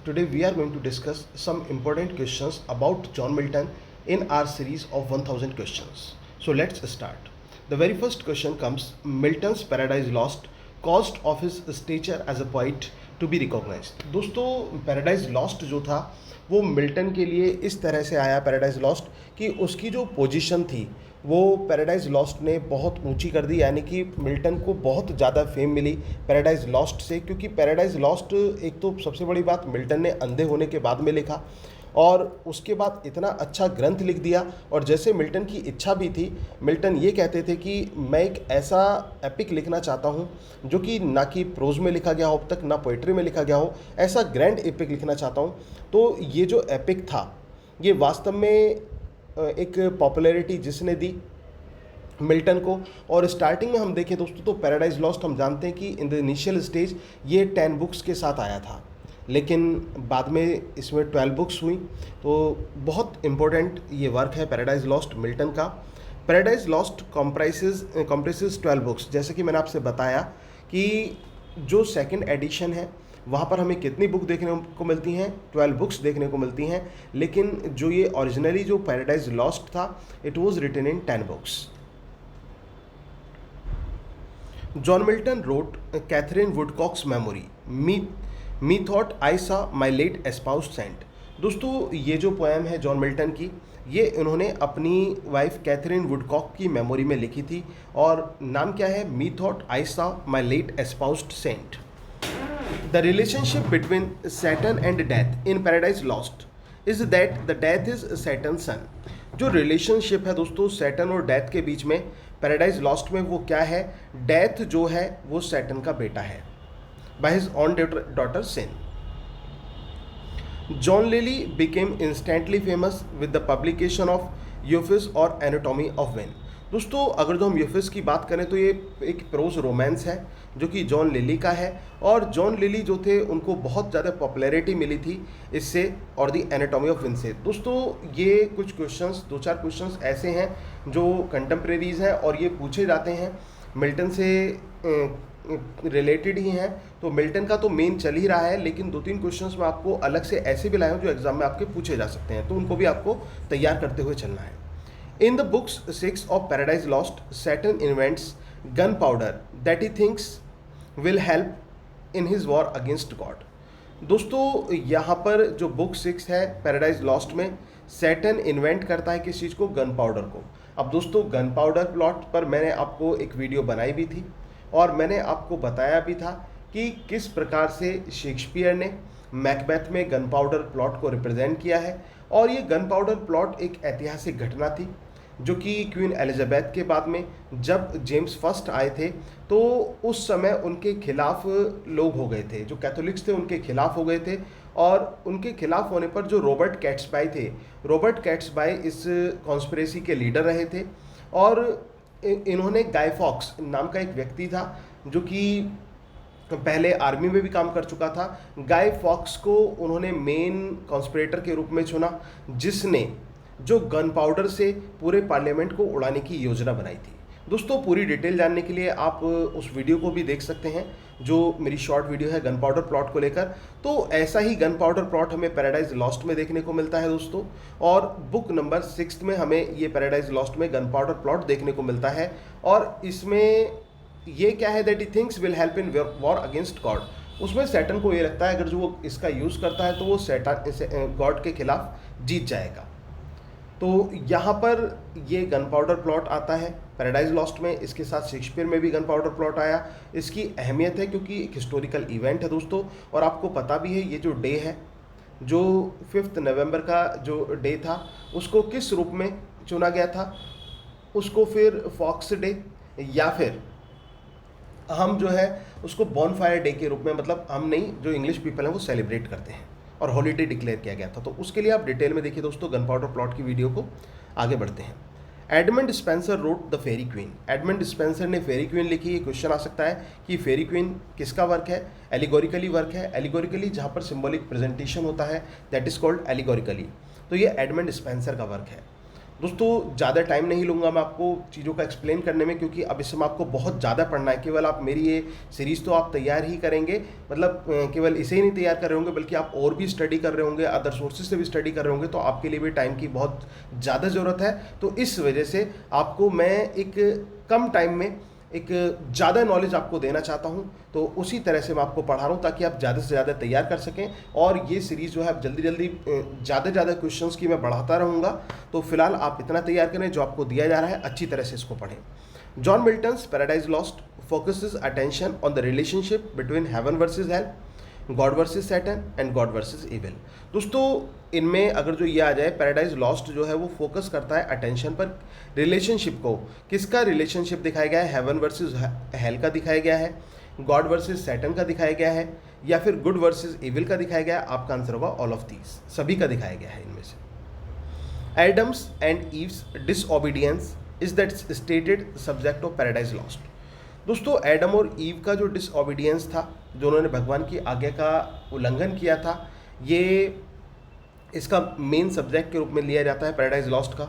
Today we are going to discuss some important questions about John Milton in our series of 1000 questions. So let's start. The very first question comes: Milton's Paradise Lost caused of his stature as a poet to be recognized. दोस्तों paradise lost जो था वो Milton के लिए इस तरह से आया पैराडाइज लॉस्ट कि उसकी जो पोजीशन थी वो पैराडाइज लॉस्ट ने बहुत ऊंची कर दी, यानी कि मिल्टन को बहुत ज़्यादा फेम मिली पैराडाइज लॉस्ट से, क्योंकि पैराडाइज लॉस्ट एक तो सबसे बड़ी बात मिल्टन ने अंधे होने के बाद में लिखा और उसके बाद इतना अच्छा ग्रंथ लिख दिया। और जैसे मिल्टन की इच्छा भी थी, मिल्टन ये कहते थे कि मैं एक ऐसा एपिक लिखना चाहता हूँ जो कि ना कि प्रोज में लिखा गया हो अब तक, ना पोइट्री में लिखा गया हो, ऐसा ग्रैंड एपिक लिखना चाहता हूँ। तो ये जो एपिक था ये वास्तव में एक पॉपुलैरिटी जिसने दी मिल्टन को। और स्टार्टिंग में हम देखें दोस्तों तो पैराडाइज लॉस्ट हम जानते हैं कि इन द इनिशियल स्टेज ये 10 बुक्स के साथ आया था, लेकिन बाद में इसमें 12 बुक्स हुई। तो बहुत इम्पोर्टेंट ये वर्क है पैराडाइज लॉस्ट मिल्टन का। Paradise Lost comprises 12 books. जैसे कि मैंने आपसे बताया कि जो सेकंड एडिशन है वहाँ पर हमें कितनी बुक देखने को मिलती हैं, 12 बुक्स देखने को मिलती हैं, लेकिन जो ये ओरिजिनली जो पैराडाइज लॉस्ट था it was written in 10 books. John Milton wrote Katherine Woodcock's memory methought I saw my late espoused Saint. दोस्तों ये जो पोएम है जॉन मिल्टन की, ये इन्होंने अपनी वाइफ कैथरीन वुडकॉक की मेमोरी में लिखी थी और नाम क्या है? मी thought I saw my late espoused saint. The relationship between Saturn and death in Paradise Lost is that the death is Saturn's son. जो रिलेशनशिप है दोस्तों सैटर्न और डेथ के बीच में पैराडाइज लॉस्ट में वो क्या है? डेथ जो है वो सैटर्न का बेटा है by his own daughter Sin. John Lilly became instantly famous with the publication of Euphues or Anatomy of Wayne. दोस्तों अगर जो हम यूफिस की बात करें तो ये एक प्रोज रोमांस है जो कि जॉन लिली का है, और जॉन लिली जो थे उनको बहुत ज़्यादा पॉपुलैरिटी मिली थी इससे और दी एनाटॉमी ऑफ विन से। दोस्तों ये कुछ क्वेश्चंस, 2-4 क्वेश्चंस ऐसे हैं जो कंटेम्प्रेरीज हैं और ये पूछे जाते हैं मिल्टन से रिलेटेड ही हैं। तो मिल्टन का तो मेन चल ही रहा है, लेकिन 2-3 क्वेश्चंस मैं आपको अलग से ऐसे भी लाया हूँ जो एग्जाम में आपके पूछे जा सकते हैं, तो उनको भी आपको तैयार करते हुए चलना है। In the books 6 of Paradise Lost, Saturn invents gunpowder that he thinks will help in his war against God. दोस्तों यहाँ पर जो बुक 6 है पैराडाइज लॉस्ट में, सैटर्न इन्वेंट करता है किस चीज़ को? गन पाउडर को। अब दोस्तों गन पाउडर प्लॉट पर मैंने आपको एक वीडियो बनाई भी थी और मैंने आपको बताया भी था कि किस प्रकार से शेक्सपियर ने मैकबेथ में गन पाउडर प्लॉट को रिप्रेजेंट किया है। और ये गन पाउडर प्लॉट एक ऐतिहासिक घटना थी जो कि क्वीन एलिजाबेथ के बाद में जब जेम्स फर्स्ट आए थे तो उस समय उनके खिलाफ लोग हो गए थे, जो कैथोलिक्स थे उनके खिलाफ हो गए थे। और उनके खिलाफ होने पर जो रॉबर्ट कैट्सबाय थे, रॉबर्ट कैट्सबाय इस कॉन्स्पिरेसी के लीडर रहे थे और इन्होंने गाय फॉक्स नाम का एक व्यक्ति था जो कि पहले आर्मी में भी काम कर चुका था। गाय फॉक्स को उन्होंने मेन कॉन्स्पिरेटर के रूप में चुना जिसने जो गन पाउडर से पूरे पार्लियामेंट को उड़ाने की योजना बनाई थी। दोस्तों पूरी डिटेल जानने के लिए आप उस वीडियो को भी देख सकते हैं जो मेरी शॉर्ट वीडियो है गन पाउडर प्लॉट को लेकर। तो ऐसा ही गन पाउडर प्लॉट हमें पैराडाइज लॉस्ट में देखने को मिलता है दोस्तों, और बुक नंबर 6 में हमें ये पैराडाइज लॉस्ट में गन पाउडर प्लॉट देखने को मिलता है। और इसमें ये क्या है? That he thinks will help in war against God. उसमें सैटर्न को ये लगता है अगर जो वो इसका यूज़ करता है तो वो सैटर्न गॉड के खिलाफ जीत जाएगा। तो यहाँ पर ये गन पाउडर प्लॉट आता है पैराडाइज लॉस्ट में, इसके साथ शेक्सपियर में भी गन पाउडर प्लॉट आया। इसकी अहमियत है क्योंकि एक हिस्टोरिकल इवेंट है दोस्तों, और आपको पता भी है ये जो डे है, जो 5 नवंबर का जो डे था उसको किस रूप में चुना गया था? उसको फिर फॉक्स डे या फिर हम जो है उसको बॉनफायर डे के रूप में, मतलब हम नहीं, जो इंग्लिश पीपल हैं वो सेलिब्रेट करते हैं और हॉलीडे डिक्लेयर किया गया था। तो उसके लिए आप डिटेल में देखिए दोस्तों गन पाउडर प्लॉट की वीडियो को। आगे बढ़ते हैं। Edmund Spenser wrote the Faerie Queene. Edmund Spenser ने फेरी क्वीन लिखी। ये क्वेश्चन आ सकता है कि फेरी क्वीन किसका वर्क है? एलिगोरिकली वर्क है। एलिगोरिकली जहाँ पर सिंबॉलिक प्रेजेंटेशन होता है दैट इज कॉल्ड एलिगोरिकली। तो ये एडमंड स्पेंसर का वर्क है। दोस्तों ज़्यादा टाइम नहीं लूँगा मैं आपको चीज़ों का एक्सप्लेन करने में, क्योंकि अब इसमें आपको बहुत ज़्यादा पढ़ना है। केवल आप मेरी ये सीरीज़ तो आप तैयार ही करेंगे, मतलब केवल इसे ही नहीं तैयार कर रहे होंगे, बल्कि आप और भी स्टडी कर रहे होंगे, अदर सोर्सेज से भी स्टडी कर रहे होंगे, तो आपके लिए भी टाइम की बहुत ज़्यादा ज़रूरत है। तो इस वजह से आपको मैं एक कम टाइम में एक ज़्यादा नॉलेज आपको देना चाहता हूं, तो उसी तरह से मैं आपको पढ़ा रहा हूं ताकि आप ज़्यादा से ज़्यादा तैयार कर सकें। और ये सीरीज़ जो है आप जल्दी जल्दी ज़्यादा ज़्यादा क्वेश्चंस की मैं बढ़ाता रहूँगा। तो फिलहाल आप इतना तैयार करें, जो आपको दिया जा रहा है अच्छी तरह से इसको पढ़ें। John Milton's Paradise Lost focuses attention on the relationship between heaven versus hell, God versus Satan and God versus evil. दोस्तों इनमें अगर जो ये आ जाए, पैराडाइज लॉस्ट जो है वो फोकस करता है अटेंशन पर, रिलेशनशिप को, किसका रिलेशनशिप दिखाया गया है, हेवन वर्सेस हेल का दिखाया गया है, गॉड वर्सेस सैटन का दिखाया गया है, या फिर गुड वर्सेस इविल का दिखाया गया है। आपका आंसर होगा ऑल ऑफ दीज, सभी का दिखाया गया है इनमें से। Adam's and Eve's disobedience is that stated subject of Paradise Lost. दोस्तों एडम और ईव का जो डिसओबीडियंस था, जो उन्होंने भगवान की आज्ञा का उल्लंघन किया था, ये इसका मेन सब्जेक्ट के रूप में लिया जाता है पैराडाइज लॉस्ट का।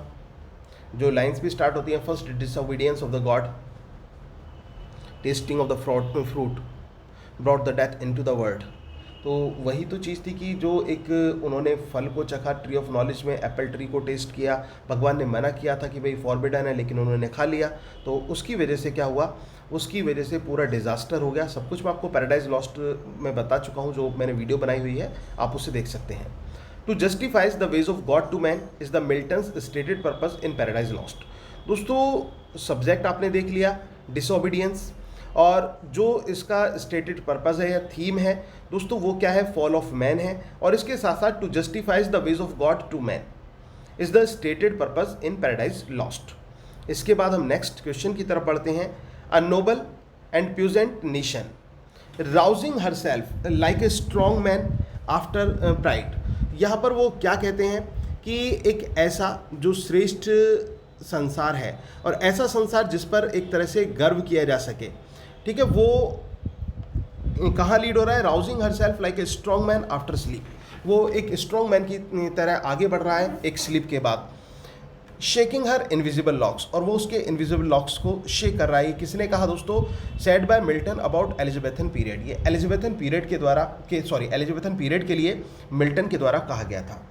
जो लाइंस भी स्टार्ट होती हैं, first disobedience of the God, testing of the fruit brought the death into the world. तो वही तो चीज़ थी कि जो एक उन्होंने फल को चखा, ट्री ऑफ नॉलेज में एप्पल ट्री को टेस्ट किया, भगवान ने मना किया था कि भाई फॉरबिडन है, लेकिन उन्होंने खा लिया। तो उसकी वजह से क्या हुआ, उसकी वजह से पूरा डिज़ास्टर हो गया। सब कुछ मैं आपको पैराडाइज लॉस्ट में बता चुका हूँ, जो मैंने वीडियो बनाई हुई है, आप उसे देख सकते हैं। To justifies the ways of God to man is the Milton's stated purpose in Paradise Lost. दोस्तों सब्जेक्ट आपने देख लिया डिसओबीडियंस, और जो इसका स्टेटेड पर्पस है या थीम है दोस्तों वो क्या है, फॉल ऑफ मैन है। और इसके साथ साथ to justifies the ways of God to man is the stated purpose in Paradise Lost. इसके बाद हम नेक्स्ट क्वेश्चन की तरफ बढ़ते हैं। A noble and puissant nation rousing herself like a strong man after pride. यहाँ पर वो क्या कहते हैं कि एक ऐसा जो श्रेष्ठ संसार है, और ऐसा संसार जिस पर एक तरह से गर्व किया जा सके, ठीक है, वो कहाँ लीड हो रहा है, rousing herself like a strong man after sleep. वो एक स्ट्रॉन्ग मैन की तरह आगे बढ़ रहा है एक स्लीप के बाद। शेकिंग हर इनविजिबल लॉक्स, और वो उसके इनविजिबल लॉक्स को शेक कर रहा है। किसने कहा दोस्तों, said bye Milton about Elizabethan period. ये एलिजाबेथन पीरियड के द्वारा एलिजाबेथन पीरियड के लिए मिल्टन के द्वारा कहा गया था।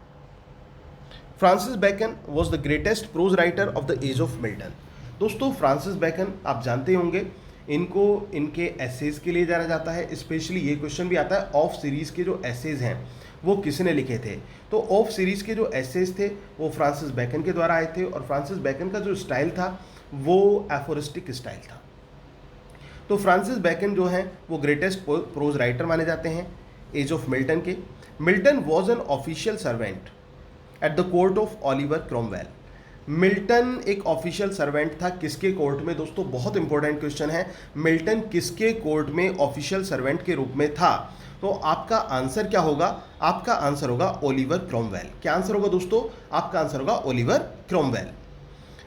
Francis Bacon was the greatest prose writer of the age of Milton. दोस्तों फ्रांसिस बेकन आप जानते होंगे, इनको इनके एसेज के लिए जाना जाता है। स्पेशली ये क्वेश्चन भी आता है, ऑफ सीरीज़ के जो एसेज हैं वो किसने लिखे थे। तो ऑफ सीरीज़ के जो एसेज थे वो फ्रांसिस बेकन के द्वारा आए थे, और फ्रांसिस बेकन का जो स्टाइल था वो एफोरिस्टिक स्टाइल था। तो फ्रांसिस बेकन जो है वो ग्रेटेस्ट प्रोज राइटर माने जाते हैं एज ऑफ मिल्टन के। Milton was an official servant at the court of Oliver Cromwell. Milton एक ऑफिशियल सर्वेंट था किसके कोर्ट में दोस्तों, बहुत इंपॉर्टेंट क्वेश्चन है, मिल्टन किसके कोर्ट में ऑफिशियल सर्वेंट के रूप में था। तो आपका आंसर क्या होगा, आपका आंसर होगा ओलिवर क्रोमवेल। क्या आंसर होगा दोस्तों, आपका आंसर होगा Oliver Cromwell.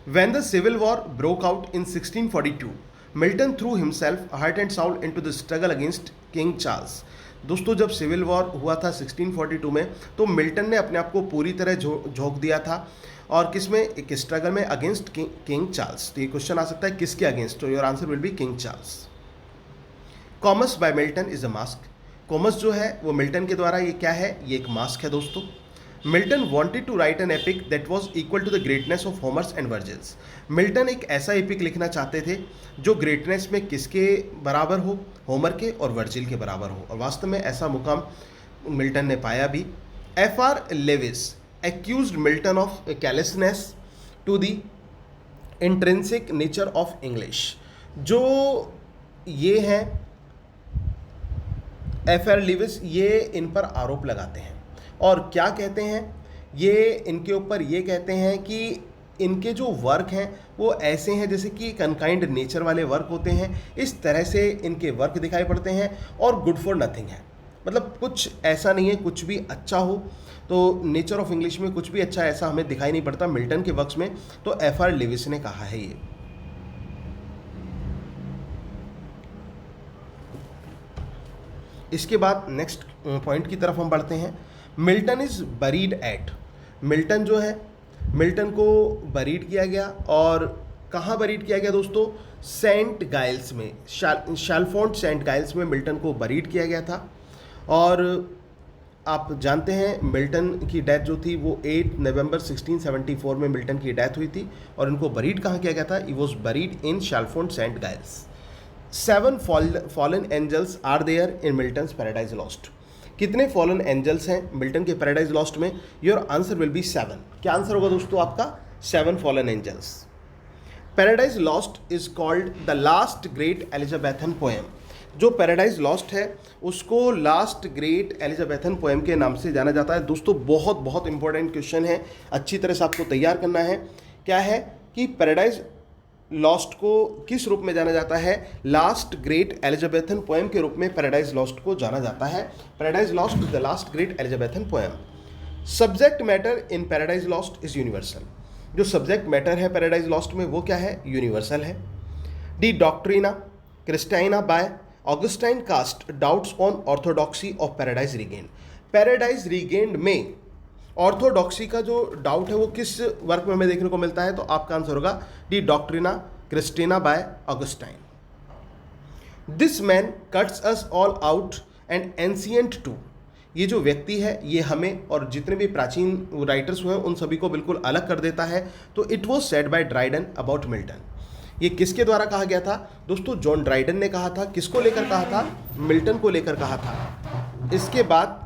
When the civil war broke out in 1642, Milton through himself heart and Saul into the struggle against king Charles. दोस्तों जब सिविल वॉर हुआ था 1642 में, तो मिल्टन ने अपने आप को पूरी तरह झोंक दिया था, और किसमें, एक स्ट्रगल में अगेंस्ट किंग चार्ल्स। तो ये क्वेश्चन आ सकता है किसके अगेंस्ट, तो your answer will be King Charles. Comus by Milton is a masque. Comus जो है वो मिल्टन के द्वारा ये क्या है, ये एक मास्क है दोस्तों। Milton wanted to write an epic that was equal to the greatness of Homer and Virgil। Milton एक ऐसा एपिक लिखना चाहते थे जो ग्रेटनेस में किसके बराबर हो, होमर के और वर्जिल के बराबर हो, और वास्तव में ऐसा मुकाम मिल्टन ने पाया भी। F R. Leavis accused Milton of carelessness to the intrinsic nature of English। जो ये हैं एफ.आर. लेविस, ये इन पर आरोप लगाते हैं, और क्या कहते हैं ये इनके ऊपर, ये कहते हैं कि इनके जो वर्क हैं वो ऐसे हैं जैसे कि अनकाइंड नेचर वाले वर्क होते हैं, इस तरह से इनके वर्क दिखाई पड़ते हैं, और गुड फॉर नथिंग है, मतलब कुछ ऐसा नहीं है कुछ भी अच्छा हो। तो नेचर ऑफ इंग्लिश में कुछ भी अच्छा ऐसा हमें दिखाई नहीं पड़ता मिल्टन के वर्क्स में। तो एफ.आर. लेविस ने कहा है ये। इसके बाद नेक्स्ट पॉइंट की तरफ हम बढ़ते हैं। Milton is buried at. Milton जो है मिल्टन को बरीड किया गया, और कहाँ बरीड किया गया दोस्तों? सेंट गाइल्स में, शालफोंट सेंट गाइल्स में मिल्टन को बरीड किया गया था। और आप जानते हैं मिल्टन की डेथ जो थी वो 8 नवंबर 1674 में मिल्टन की डेथ हुई थी, और इनको बरीड कहाँ किया गया था? He was buried in Chalfont Saint Giles. 7 fallen angels are there in Milton's Paradise Lost. कितने फॉलन एंजल्स हैं मिल्टन के पैराडाइज लॉस्ट में? Your answer will be 7। क्या आंसर होगा दोस्तों आपका? 7 fallen angels. Paradise Lost is called the last great Elizabethan poem. जो Paradise Lost है उसको लास्ट ग्रेट एलिजाबेथन पोएम के नाम से जाना जाता है। दोस्तों बहुत बहुत इंपॉर्टेंट क्वेश्चन है, अच्छी तरह से आपको तैयार करना है। क्या है कि पैराडाइज लॉस्ट को किस रूप में जाना जाता है? लास्ट ग्रेट एलिजाबेथन पोएम के रूप में पैराडाइज लॉस्ट को जाना जाता है। Paradise Lost is the last great Elizabethan poem. Subject matter in Paradise Lost is universal. जो सब्जेक्ट मैटर है पैराडाइज लॉस्ट में वो क्या है? यूनिवर्सल है। De Doctrina Christiana by Augustine cast doubts on orthodoxy of Paradise Regained. Paradise Regained में orthodoxy का जो डाउट है वो किस वर्क में हमें देखने को मिलता है? तो आपका आंसर होगा De Doctrina Christiana by Augustine. This man cuts us all out and ancient too. ये जो व्यक्ति है ये हमें और जितने भी प्राचीन राइटर्स हुए हैं उन सभी को बिल्कुल अलग कर देता है। तो it was said bye Dryden about Milton. ये किसके द्वारा कहा गया था दोस्तों? जॉन ड्राइडन ने कहा था। किसको लेकर कहा था? मिल्टन को लेकर कहा था। इसके बाद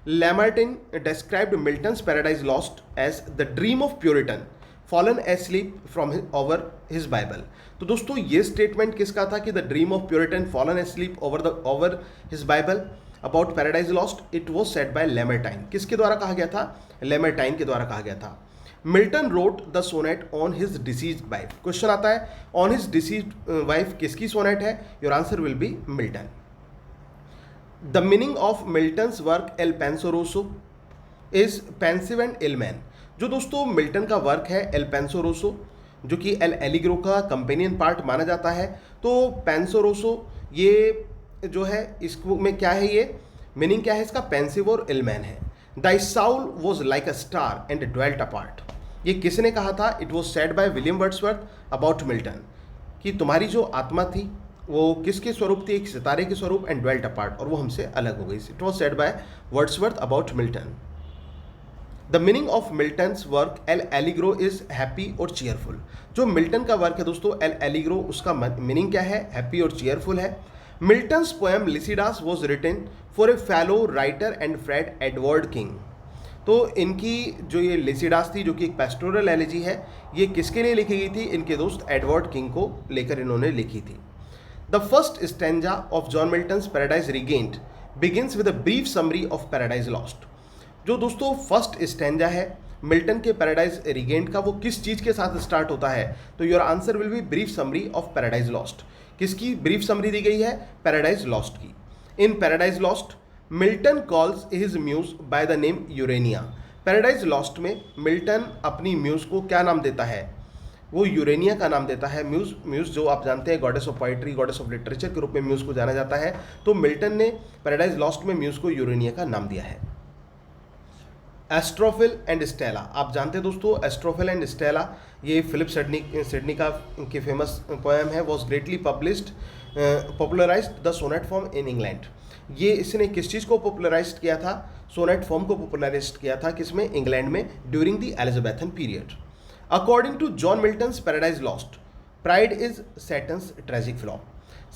Lamartine described Milton's Paradise Lost as the dream of Puritan fallen asleep from over his Bible. तो दोस्तों ये स्टेटमेंट किसका था कि the dream of Puritan fallen asleep over his Bible about Paradise Lost? It was said by Lamartine. किसके द्वारा कहा गया था? लैमार्टाइन के द्वारा कहा गया था। Milton wrote the sonnet on his deceased wife. Question आता है ऑन हिज डिसीज्ड वाइफ किसकी सोनेट है? Your answer will be Milton. The meaning of Milton's work Il Penseroso is pensive and ill man. जो दोस्तों Milton का work है L पेंसोरोसो, जो कि एल एलिग्रो का कंपेनियन पार्ट माना जाता है। तो पेंसोरोसो ये जो है इसको में क्या है? ये मीनिंग क्या है इसका? पेंसिव और इल मैन है। Thy soul was like a star and dwelt apart. ये किसने कहा था? It was said by William Wordsworth about Milton, कि तुम्हारी जो आत्मा थी वो किसके स्वरूप थी? एक सितारे के स्वरूप, एंड ड्वेल्ट अपार्ट, और वो हमसे अलग हो गई। It was said by Wordsworth about Milton. The meaning of Milton's work L Allegro is happy और चीयरफुल। जो मिल्टन का वर्क है दोस्तों एल एलिग्रो, उसका मीनिंग क्या है? हैप्पी और चीयरफुल है। Milton's poem Lycidas was written for a fellow writer and friend Edward King. तो इनकी जो ये लिसिडास थी, जो कि एक पेस्टोरल एलेजी है, ये किसके लिए लिखी गई थी? इनके दोस्त एडवर्ड किंग को लेकर इन्होंने लिखी थी। The first stanza of John Milton's paradise regained begins with a brief summary of Paradise lost. जो दोस्तों फर्स्ट स्टैंजा है मिल्टन के पैराडाइज रीगेन्ड का, वो किस चीज़ के साथ स्टार्ट होता है? तो your answer will be brief summary of Paradise Lost. किसकी ब्रीफ समरी दी गई है? पैराडाइज लॉस्ट की। In Paradise Lost Milton calls his muse by the name Urania. Paradise Lost में मिल्टन अपनी म्यूज को क्या नाम देता है? वो यूरेनिया का नाम देता है। म्यूज जो आप जानते हैं goddess of poetry, goddess of literature के रूप में म्यूज को जाना जाता है। तो मिल्टन ने पैराडाइज लॉस्ट में म्यूज को यूरेनिया का नाम दिया है। एस्ट्रोफिल एंड स्टेला, आप जानते हैं दोस्तों एस्ट्रोफिल एंड स्टेला, ये फिलिप सिडनी का की फेमस पोएम है। Was greatly published popularized the sonnet form in England. ये इसने किस चीज़ को पॉपुलराइज्ड किया था? सोनेट फॉर्म को पॉपुलराइज्ड किया था किसमें? इंग्लैंड में, during the Elizabethan period. According to John Milton's Paradise Lost, pride is Satan's tragic flaw.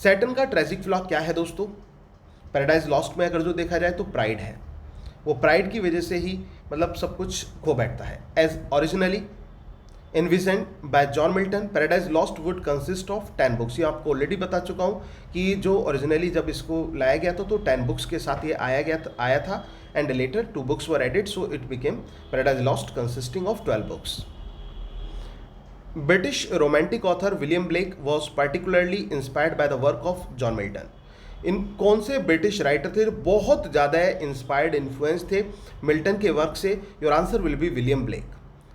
Satan का ट्रेजिक फ्लॉ क्या है दोस्तों? पैराडाइज लॉस्ट में अगर जो देखा जाए तो प्राइड है। वो प्राइड की वजह से ही मतलब सब कुछ खो बैठता है। As originally envisioned by John Milton, Paradise Lost would consist of 10 books. ये आपको ऑलरेडी बता चुका हूँ कि जो ओरिजिनली जब इसको लाया गया था तो 10 बुक्स के साथ ये आया था and later 2 books were added, so it became Paradise Lost consisting of 12 books. British romantic author William Blake was particularly inspired by the work of John Milton. इन कौन से ब्रिटिश राइटर थे जो बहुत ज़्यादा इंस्पायर्ड इन्फ्लुएंस थे Milton के work से? Your answer will be William Blake.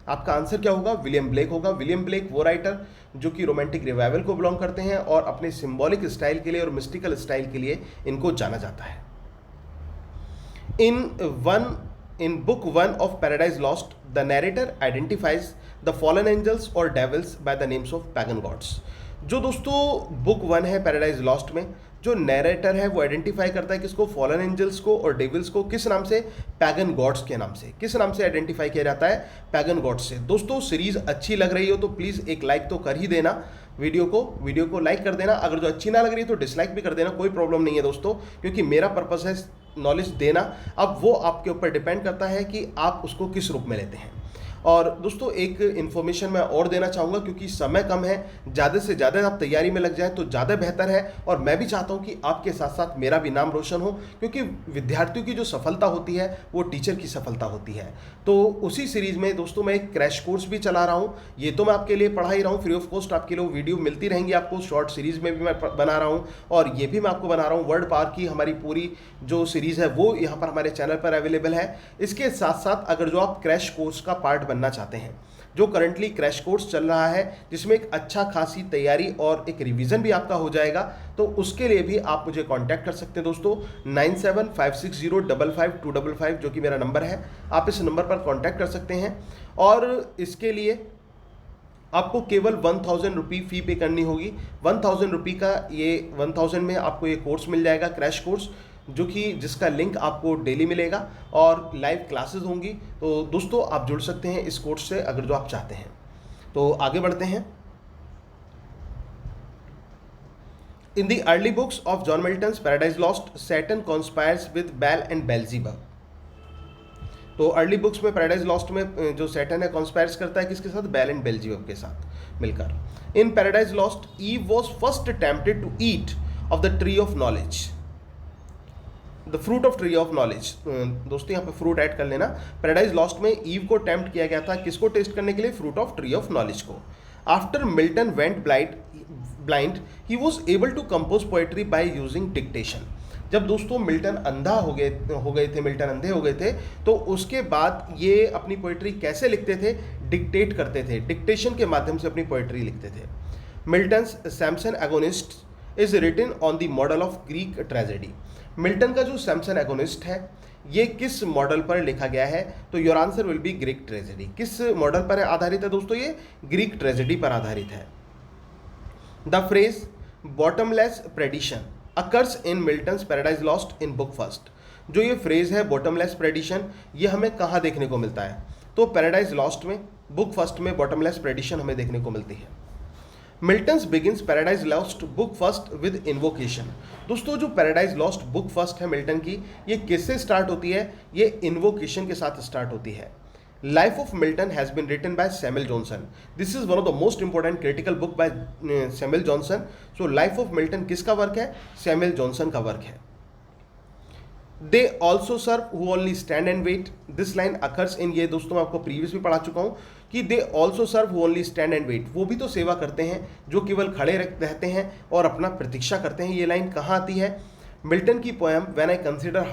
आपका आंसर क्या होगा? विलियम ब्लेक होगा। विलियम ब्लेक वो राइटर जो कि रोमांटिक रिवाइवल को बिलोंग करते हैं और अपने सिंबॉलिक स्टाइल के लिए और मिस्टिकल स्टाइल के लिए इनको जाना जाता है। In book 1 of Paradise Lost the narrator identifies the fallen angels और devils by the names of pagan gods. जो दोस्तों बुक 1 है पैराडाइज लॉस्ट में, जो नैरेटर है वो आइडेंटिफाई करता है किसको, फॉलन एंजल्स को और डेविल्स को, किस नाम से, पैगन गॉड्स के नाम से। किस नाम से आइडेंटिफाई किया जाता है, पैगन गॉड्स से। दोस्तों सीरीज अच्छी लग रही हो तो प्लीज़ एक लाइक तो कर ही देना, वीडियो को लाइक कर देना। अगर जो अच्छी ना लग रही है तो डिसलाइक भी कर देना, कोई प्रॉब्लम नहीं है दोस्तों, क्योंकि मेरा पर्पस है नॉलेज देना। अब वो आपके ऊपर डिपेंड करता है कि आप उसको किस रूप में लेते हैं। और दोस्तों एक इन्फॉर्मेशन मैं और देना चाहूँगा, क्योंकि समय कम है, ज़्यादा से ज़्यादा आप तैयारी में लग जाएं तो ज़्यादा बेहतर है। और मैं भी चाहता हूँ कि आपके साथ साथ मेरा भी नाम रोशन हो, क्योंकि विद्यार्थियों की जो सफलता होती है वो टीचर की सफलता होती है। तो उसी सीरीज़ में दोस्तों मैं एक क्रैश कोर्स भी चला रहा हूँ। ये तो मैं आपके लिए पढ़ा ही रहा हूँ फ्री ऑफ कॉस्ट, आपके लिए वीडियो मिलती रहेंगी आपको। शॉर्ट सीरीज़ में भी मैं बना रहा हूँ और ये भी मैं आपको बना रहा हूँ। वर्ड पावर की हमारी पूरी जो सीरीज़ है वो यहाँ पर हमारे चैनल पर अवेलेबल है। इसके साथ साथ अगर जो आप क्रैश कोर्स का पार्ट बनना चाहते हैं, जो करंटली क्रैश कोर्स चल रहा है जिसमें एक अच्छा खासी तैयारी और एक रिवीजन भी आपका हो जाएगा, तो उसके लिए भी आप मुझे कांटेक्ट कर सकते हैं दोस्तों। 9756055255 जो कि मेरा नंबर है, आप इस नंबर पर कांटेक्ट कर सकते हैं। और इसके लिए आपको केवल 1000 रुपये फ़ी पे करनी होगी। 1000 रुपये का ये 1000 में आपको ये कोर्स मिल जाएगा, क्रैश कोर्स, जो कि जिसका लिंक आपको डेली मिलेगा और लाइव क्लासेस होंगी। तो दोस्तों आप जुड़ सकते हैं इस कोर्स से अगर जो आप चाहते हैं। तो आगे बढ़ते हैं। In the early books of John Milton's Paradise lost, Saturn conspires with बैल एंड बेल्जीबब। तो अर्ली बुक्स में पैराडाइज लॉस्ट में जो सैटर्न है कॉन्स्पायर्स करता है किसके साथ, बैल एंड बेल्जीबब के साथ मिलकर। In Paradise Lost Eve was first tempted to eat of the tree of knowledge, the fruit of tree of knowledge. दोस्तों यहाँ पे फ्रूट ऐड कर लेना। पैराडाइज लॉस्ट में ईव को टेम्प्ट किया गया था किसको टेस्ट करने के लिए, fruit of tree of knowledge को। After Milton went blind he was able to compose poetry by using dictation. जब दोस्तों मिल्टन अंधा हो गए थे, मिल्टन अंधे हो गए थे, तो उसके बाद ये अपनी पोएट्री कैसे लिखते थे, डिक्टेट करते थे, डिक्टेशन के माध्यम से अपनी पोएट्री लिखते थे। Milton's Samson Agonistes is written on the model of Greek tragedy. Milton का जो सैमसन एगोनिस्ट है ये किस मॉडल पर लिखा गया है, तो your answer will B Greek tragedy. किस मॉडल पर आधारित है दोस्तों, ये ग्रीक ट्रेजेडी पर आधारित है। The phrase bottomless perdition occurs in Milton's Paradise Lost in book first. जो ये फ्रेज है बॉटमलेस प्रेडिशन, ये हमें कहाँ देखने को मिलता है, तो पैराडाइज लॉस्ट में, बुक फर्स्ट में बॉटमलेस प्रेडिशन हमें देखने को मिलती है। Milton's begins paradise lost book first with invocation. दोस्तों जो पैराडाइज लॉस्ट बुक फर्स्ट है मिल्टन की, ये किससे स्टार्ट होती है, ये इन्वोकेशन के साथ स्टार्ट होती है। Life of Milton has been written by Samuel Johnson. This is one of the most important critical book by Samuel Johnson. So Life of Milton किसका वर्क है, सैमुअल जॉनसन का वर्क है। They also serve who only stand and wait. This line occurs in, ये दोस्तों मैं आपको previous भी पढ़ा चुका हूँ कि they also serve who only stand and wait, वो भी तो सेवा करते हैं जो केवल खड़े रहते हैं और अपना प्रतीक्षा करते हैं। ये लाइन कहाँ आती है, मिल्टन की poem when I consider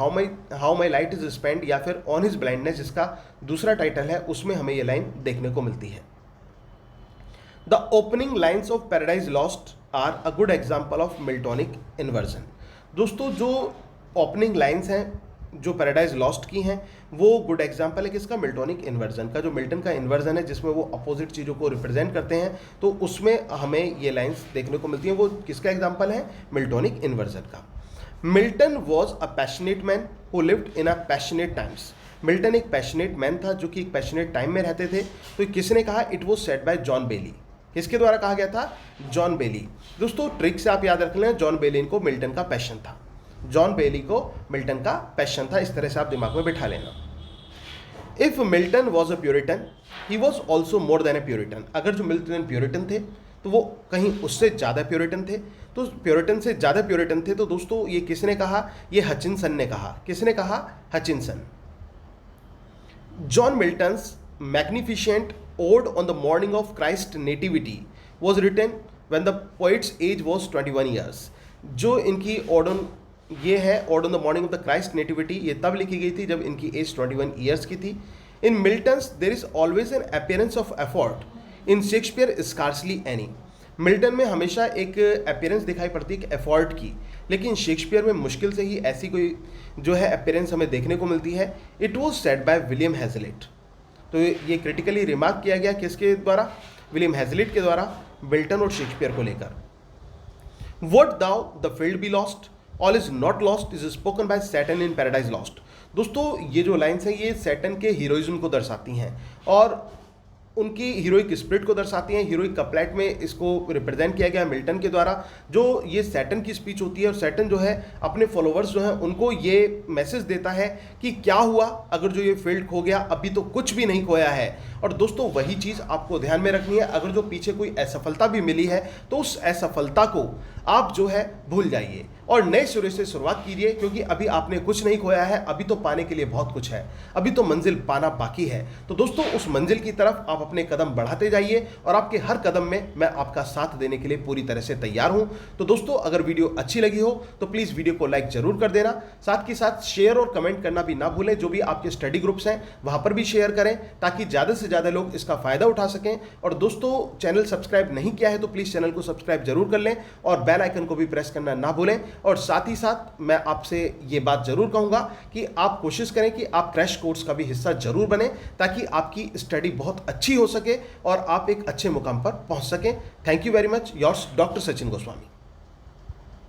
how my light is spend, या फिर ऑन हिज ब्लाइंडनेस जिसका दूसरा टाइटल है, उसमें हमें ये लाइन देखने को मिलती है। The opening lines of Paradise Lost are a good example of Miltonic inversion. दोस्तों जो ओपनिंग लाइन्स हैं जो पैराडाइज लॉस्ट की हैं वो गुड एग्जाम्पल है किसका, मिल्टोनिक इन्वर्जन का। जो मिल्टन का इन्वर्जन है जिसमें वो अपोजिट चीज़ों को रिप्रेजेंट करते हैं, तो उसमें हमें ये लाइन्स देखने को मिलती हैं। वो किसका एग्जाम्पल है, मिल्टोनिक इन्वर्जन का। Milton was a passionate man who lived in a passionate times. Milton एक पैशनेट मैन था जो कि एक पैशनेट टाइम में रहते थे। तो किसने कहा, it was said by John Bailey. किसके द्वारा कहा गया था, जॉन बेली। दोस्तों ट्रिक से आप याद रख लें, जॉन बेली को मिल्टन का पैशन था, जॉन बेली को मिल्टन का पैशन था, इस तरह से आप दिमाग में बिठा लेना। If Milton was a Puritan he was also more than A Puritan. अगर जो मिल्टन प्यूरिटन थे तो वो कहीं उससे ज़्यादा प्यूरिटन थे, तो प्यूरिटन से ज़्यादा प्यूरिटन थे। तो दोस्तों ये किसने कहा, ये हचिनसन ने कहा। किसने कहा, Hutchinson. John Milton's magnificent ode on the morning of Christ nativity was written when the poet's age was 21 years. जो इनकी ओड ऑन ये है, ode on the morning of the Christ nativity, ये तब लिखी गई थी जब इनकी एज 21 ईयर्स की थी। In Milton's there is always an appearance of effort, in Shakespeare scarcely any. Milton में हमेशा एक अपीयरेंस दिखाई पड़ती है एफर्ट की, लेकिन शेक्सपियर में मुश्किल से ही ऐसी कोई जो है अपीयरेंस हमें देखने को मिलती है। It was said by William Hazlitt. तो ये क्रिटिकली रिमार्क किया गया किसके द्वारा? विलियम हैजलिट के द्वारा मिल्टन और शेक्सपियर को लेकर। What thou the field be lost, all is not lost is spoken by Saturn in Paradise Lost। दोस्तों ये जो लाइन्स हैं ये सैटर्न के हीरोइज्म को दर्शाती हैं और उनकी हीरोइक स्पिरिट को दर्शाती हैं। हीरोइक कपलेट में इसको रिप्रेजेंट किया गया मिल्टन के द्वारा। जो ये सैटर्न की स्पीच होती है और सैटर्न जो है अपने फॉलोअर्स जो हैं उनको ये मैसेज देता है कि क्या हुआ अगर जो ये फील्ड खो गया, अभी तो कुछ भी नहीं खोया है। और दोस्तों वही चीज़ आपको ध्यान में रखनी है, अगर जो पीछे कोई असफलता भी मिली है तो उस असफलता को आप जो है भूल जाइए और नए सिरे से शुरुआत कीजिए, क्योंकि अभी आपने कुछ नहीं खोया है, अभी तो पाने के लिए बहुत कुछ है, अभी तो मंजिल पाना बाकी है। तो दोस्तों उस मंजिल की तरफ आप अपने कदम बढ़ाते जाइए और आपके हर कदम में मैं आपका साथ देने के लिए पूरी तरह से तैयार हूं। तो दोस्तों अगर वीडियो अच्छी लगी हो तो प्लीज़ वीडियो को लाइक जरूर कर देना, साथ के साथ शेयर और कमेंट करना भी ना भूलें। जो भी आपके स्टडी ग्रुप्स हैं वहां पर भी शेयर करें ताकि ज़्यादा से ज़्यादा लोग इसका फ़ायदा उठा सकें। और दोस्तों चैनल सब्सक्राइब नहीं किया है तो प्लीज़ चैनल को सब्सक्राइब जरूर कर लें और बेल आइकन को भी प्रेस करना ना भूलें। और साथ ही साथ मैं आपसे ये बात जरूर कहूंगा कि आप कोशिश करें कि आप क्रैश कोर्स का भी हिस्सा जरूर बने ताकि आपकी स्टडी बहुत अच्छी हो सके और आप एक अच्छे मुकाम पर पहुंच सकें। Thank you very much, yours doctor Sachin Goswami.